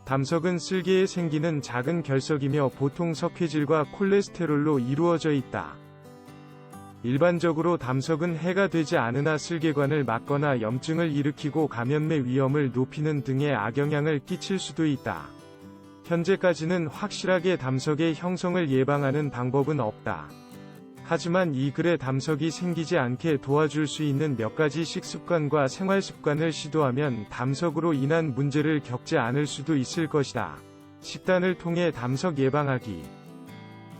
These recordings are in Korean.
담석은 쓸개에 생기는 작은 결석이며 보통 석회질과 콜레스테롤로 이루어져 있다. 일반적으로 담석은 해가 되지 않으나 쓸개관을 막거나 염증을 일으키고 감염의 위험을 높이는 등의 악영향을 끼칠 수도 있다. 현재까지는 확실하게 담석의 형성을 예방하는 방법은 없다. 하지만 이 글에 담석이 생기지 않게 도와줄 수 있는 몇 가지 식습관과 생활습관을 시도하면 담석으로 인한 문제를 겪지 않을 수도 있을 것이다. 식단을 통해 담석 예방하기.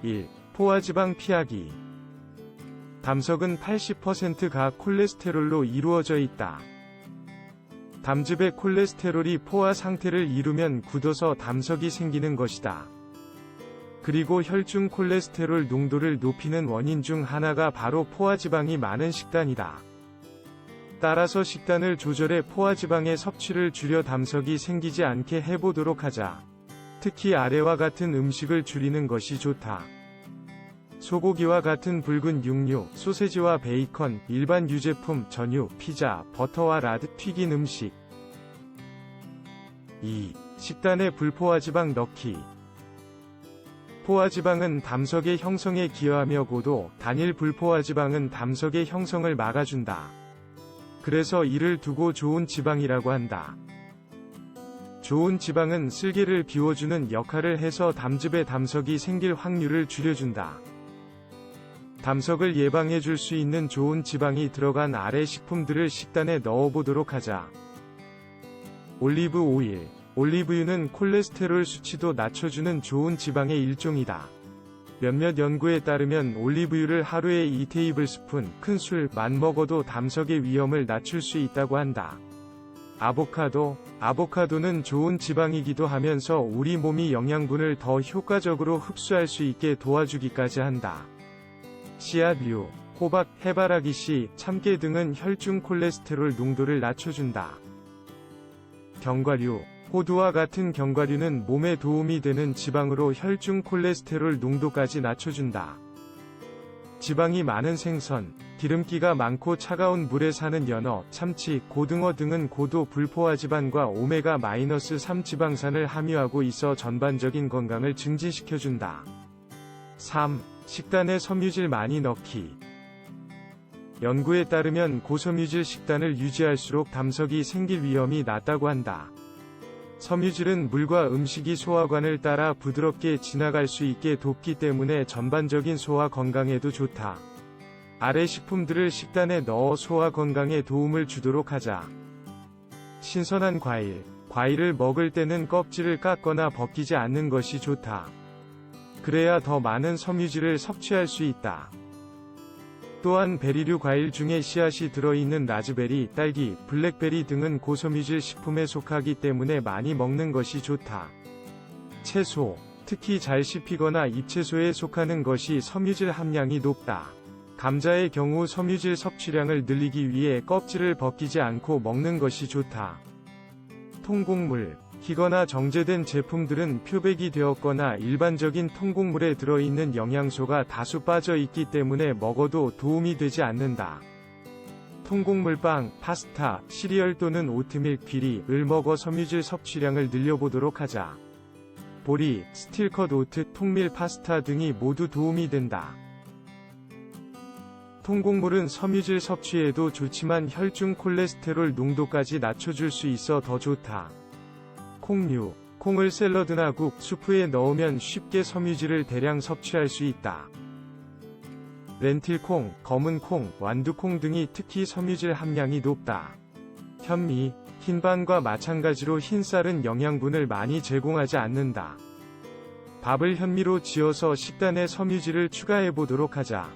1. 포화지방 피하기. 담석은 80%가 콜레스테롤로 이루어져 있다. 담즙의 콜레스테롤이 포화 상태를 이루면 굳어서 담석이 생기는 것이다. 그리고 혈중 콜레스테롤 농도를 높이는 원인 중 하나가 바로 포화지방이 많은 식단이다. 따라서 식단을 조절해 포화지방의 섭취를 줄여 담석이 생기지 않게 해보도록 하자. 특히 아래와 같은 음식을 줄이는 것이 좋다. 소고기와 같은 붉은 육류, 소세지와 베이컨, 일반 유제품, 전유, 피자, 버터와 라드, 튀긴 음식. 2. 식단에 불포화지방 넣기. 포화지방은 담석의 형성에 기여하며 고도, 단일 불포화지방은 담석의 형성을 막아준다. 그래서 이를 두고 좋은 지방이라고 한다. 좋은 지방은 쓸개를 비워주는 역할을 해서 담즙에 담석이 생길 확률을 줄여준다. 담석을 예방해줄 수 있는 좋은 지방이 들어간 아래 식품들을 식단에 넣어보도록 하자. 올리브 오일. 올리브유는 콜레스테롤 수치도 낮춰주는 좋은 지방의 일종이다. 몇몇 연구에 따르면 올리브유를 하루에 2테이블스푼, 큰 술만 먹어도 담석의 위험을 낮출 수 있다고 한다. 아보카도. 아보카도는 좋은 지방이기도 하면서 우리 몸이 영양분을 더 효과적으로 흡수할 수 있게 도와주기까지 한다. 씨앗류. 호박, 해바라기씨, 참깨 등은 혈중 콜레스테롤 농도를 낮춰준다. 견과류. 호두와 같은 견과류는 몸에 도움이 되는 지방으로 혈중 콜레스테롤 농도까지 낮춰준다. 지방이 많은 생선, 기름기가 많고 차가운 물에 사는 연어, 참치, 고등어 등은 고도 불포화지방과 오메가-3 지방산을 함유하고 있어 전반적인 건강을 증진시켜준다. 3. 식단에 섬유질 많이 넣기. 연구에 따르면 고섬유질 식단을 유지할수록 담석이 생길 위험이 낮다고 한다. 섬유질은 물과 음식이 소화관을 따라 부드럽게 지나갈 수 있게 돕기 때문에 전반적인 소화 건강에도 좋다. 아래 식품들을 식단에 넣어 소화 건강에 도움을 주도록 하자. 신선한 과일. 과일을 먹을 때는 껍질을 깎거나 벗기지 않는 것이 좋다. 그래야 더 많은 섬유질을 섭취할 수 있다. 또한 베리류 과일 중에 씨앗이 들어있는 라즈베리, 딸기, 블랙베리 등은 고섬유질 식품에 속하기 때문에 많이 먹는 것이 좋다. 채소. 특히 잘 씹히거나 잎채소에 속하는 것이 섬유질 함량이 높다. 감자의 경우 섬유질 섭취량을 늘리기 위해 껍질을 벗기지 않고 먹는 것이 좋다. 통곡물. 희거나 정제된 제품들은 표백이 되었거나 일반적인 통곡물에 들어있는 영양소가 다수 빠져 있기 때문에 먹어도 도움이 되지 않는다. 통곡물빵, 파스타, 시리얼 또는 오트밀, 귀리을 먹어 섬유질 섭취량을 늘려보도록 하자. 보리, 스틸컷 오트, 통밀 파스타 등이 모두 도움이 된다. 통곡물은 섬유질 섭취에도 좋지만 혈중 콜레스테롤 농도까지 낮춰줄 수 있어 더 좋다. 콩류. 콩을 샐러드나 국, 수프에 넣으면 쉽게 섬유질을 대량 섭취할 수 있다. 렌틸콩, 검은콩, 완두콩 등이 특히 섬유질 함량이 높다. 현미, 흰반과 마찬가지로 흰쌀은 영양분을 많이 제공하지 않는다. 밥을 현미로 지어서 식단에 섬유질을 추가해보도록 하자.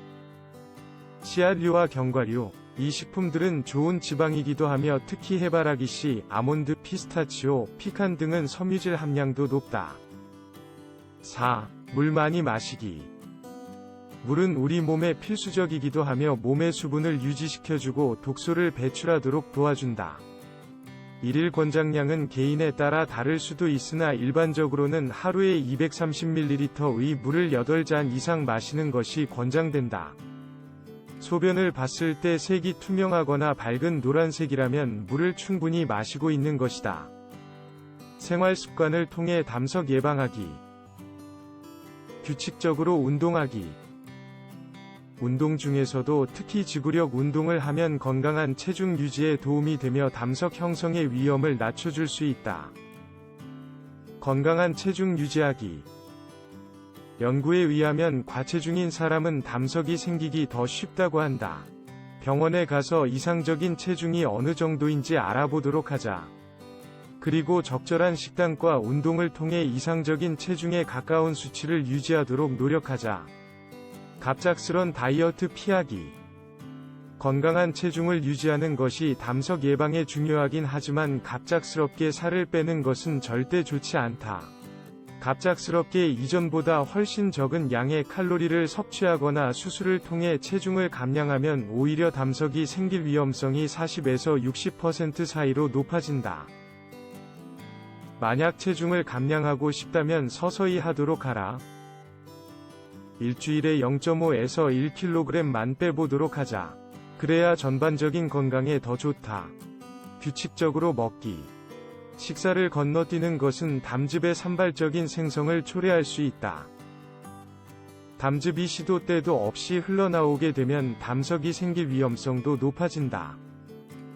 씨앗류와 견과류. 이 식품들은 좋은 지방이기도 하며 특히 해바라기씨, 아몬드, 피스타치오, 피칸 등은 섬유질 함량도 높다. 4. 물 많이 마시기. 물은 우리 몸에 필수적이기도 하며 몸의 수분을 유지시켜주고 독소를 배출하도록 도와준다. 일일 권장량은 개인에 따라 다를 수도 있으나 일반적으로는 하루에 230ml의 물을 8잔 이상 마시는 것이 권장된다. 소변을 봤을 때 색이 투명하거나 밝은 노란색이라면 물을 충분히 마시고 있는 것이다. 생활 습관을 통해 담석 예방하기. 규칙적으로 운동하기. 운동 중에서도 특히 지구력 운동을 하면 건강한 체중 유지에 도움이 되며 담석 형성의 위험을 낮춰줄 수 있다. 건강한 체중 유지하기. 연구에 의하면 과체중인 사람은 담석이 생기기 더 쉽다고 한다. 병원에 가서 이상적인 체중이 어느 정도인지 알아보도록 하자. 그리고 적절한 식단과 운동을 통해 이상적인 체중에 가까운 수치를 유지하도록 노력하자. 갑작스런 다이어트 피하기. 건강한 체중을 유지하는 것이 담석 예방에 중요하긴 하지만 갑작스럽게 살을 빼는 것은 절대 좋지 않다. 갑작스럽게 이전보다 훨씬 적은 양의 칼로리를 섭취하거나 수술을 통해 체중을 감량하면 오히려 담석이 생길 위험성이 40에서 60% 사이로 높아진다. 만약 체중을 감량하고 싶다면 서서히 하도록 하라. 일주일에 0.5에서 1kg만 빼보도록 하자. 그래야 전반적인 건강에 더 좋다. 규칙적으로 먹기. 식사를 건너뛰는 것은 담즙의 산발적인 생성을 초래할 수 있다. 담즙이 시도 때도 없이 흘러나오게 되면 담석이 생길 위험성도 높아진다.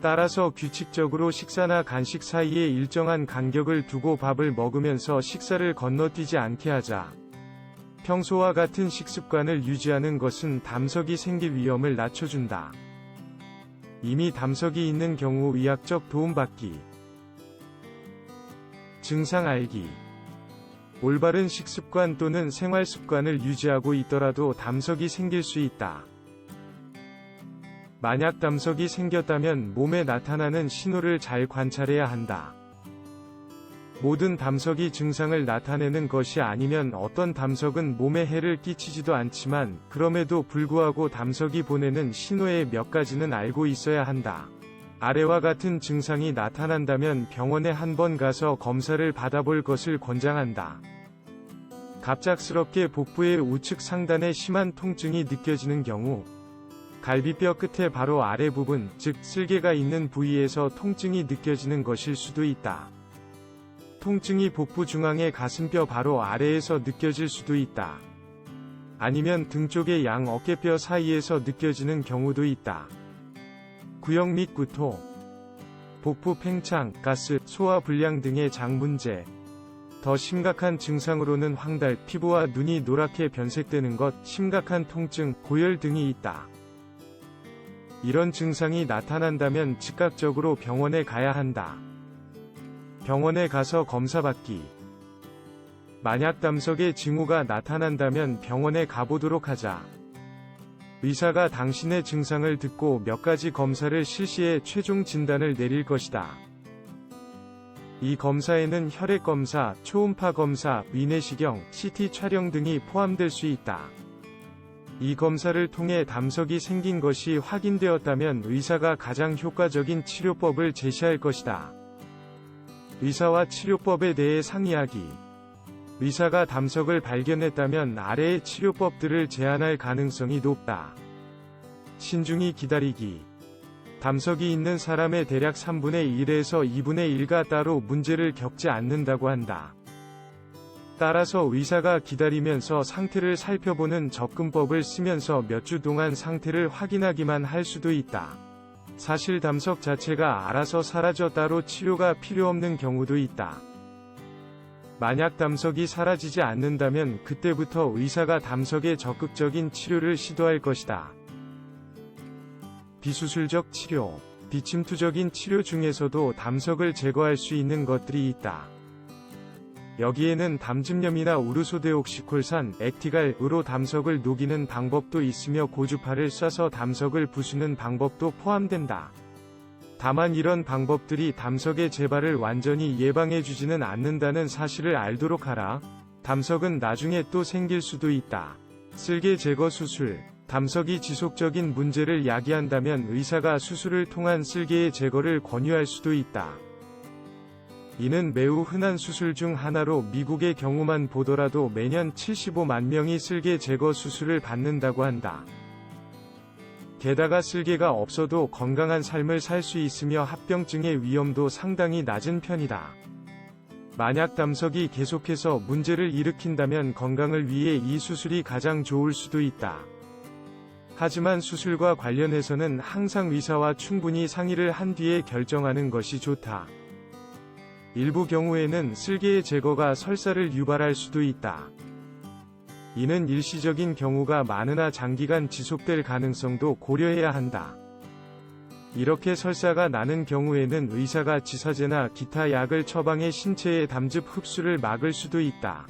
따라서 규칙적으로 식사나 간식 사이에 일정한 간격을 두고 밥을 먹으면서 식사를 건너뛰지 않게 하자. 평소와 같은 식습관을 유지하는 것은 담석이 생길 위험을 낮춰준다. 이미 담석이 있는 경우 의학적 도움받기. 증상 알기. 올바른 식습관 또는 생활습관을 유지하고 있더라도 담석이 생길 수 있다. 만약 담석이 생겼다면 몸에 나타나는 신호를 잘 관찰해야 한다. 모든 담석이 증상을 나타내는 것이 아니면 어떤 담석은 몸에 해를 끼치지도 않지만 그럼에도 불구하고 담석이 보내는 신호의 몇 가지는 알고 있어야 한다. 아래와 같은 증상이 나타난다면 병원에 한번 가서 검사를 받아볼 것을 권장한다. 갑작스럽게 복부의 우측 상단에 심한 통증이 느껴지는 경우, 갈비뼈 끝에 바로 아래 부분, 즉 쓸개가 있는 부위에서 통증이 느껴지는 것일 수도 있다. 통증이 복부 중앙의 가슴뼈 바로 아래에서 느껴질 수도 있다. 아니면 등 쪽의 양 어깨뼈 사이에서 느껴지는 경우도 있다. 구역 및 구토, 복부 팽창, 가스, 소화불량 등의 장 문제. 더 심각한 증상으로는 황달, 피부와 눈이 노랗게 변색되는 것, 심각한 통증, 고열 등이 있다. 이런 증상이 나타난다면 즉각적으로 병원에 가야 한다. 병원에 가서 검사받기. 만약 담석의 징후가 나타난다면 병원에 가보도록 하자. 의사가 당신의 증상을 듣고 몇 가지 검사를 실시해 최종 진단을 내릴 것이다. 이 검사에는 혈액 검사, 초음파 검사, 위내시경, CT 촬영 등이 포함될 수 있다. 이 검사를 통해 담석이 생긴 것이 확인되었다면 의사가 가장 효과적인 치료법을 제시할 것이다. 의사와 치료법에 대해 상의하기. 의사가 담석을 발견했다면 아래의 치료법들을 제안할 가능성이 높다. 신중히 기다리기. 담석이 있는 사람의 대략 3분의 1에서 2분의 1가 따로 문제를 겪지 않는다고 한다. 따라서 의사가 기다리면서 상태를 살펴보는 접근법을 쓰면서 몇 주 동안 상태를 확인하기만 할 수도 있다. 사실 담석 자체가 알아서 사라져 따로 치료가 필요 없는 경우도 있다. 만약 담석이 사라지지 않는다면 그때부터 의사가 담석의 적극적인 치료를 시도할 것이다. 비수술적 치료. 비침투적인 치료 중에서도 담석을 제거할 수 있는 것들이 있다. 여기에는 담즙염이나 우르소데옥시콜산, 액티갈으로 담석을 녹이는 방법도 있으며 고주파를 쏴서 담석을 부수는 방법도 포함된다. 다만 이런 방법들이 담석의 재발을 완전히 예방해주지는 않는다는 사실을 알도록 하라. 담석은 나중에 또 생길 수도 있다. 쓸개 제거 수술. 담석이 지속적인 문제를 야기한다면 의사가 수술을 통한 쓸개의 제거를 권유할 수도 있다. 이는 매우 흔한 수술 중 하나로 미국의 경우만 보더라도 매년 75만 명이 쓸개 제거 수술을 받는다고 한다. 게다가 쓸개가 없어도 건강한 삶을 살 수 있으며 합병증의 위험도 상당히 낮은 편이다. 만약 담석이 계속해서 문제를 일으킨다면 건강을 위해 이 수술이 가장 좋을 수도 있다. 하지만 수술과 관련해서는 항상 의사와 충분히 상의를 한 뒤에 결정하는 것이 좋다. 일부 경우에는 쓸개의 제거가 설사를 유발할 수도 있다. 이는 일시적인 경우가 많으나 장기간 지속될 가능성도 고려해야 한다. 이렇게 설사가 나는 경우에는 의사가 지사제나 기타 약을 처방해 신체의 담즙 흡수를 막을 수도 있다.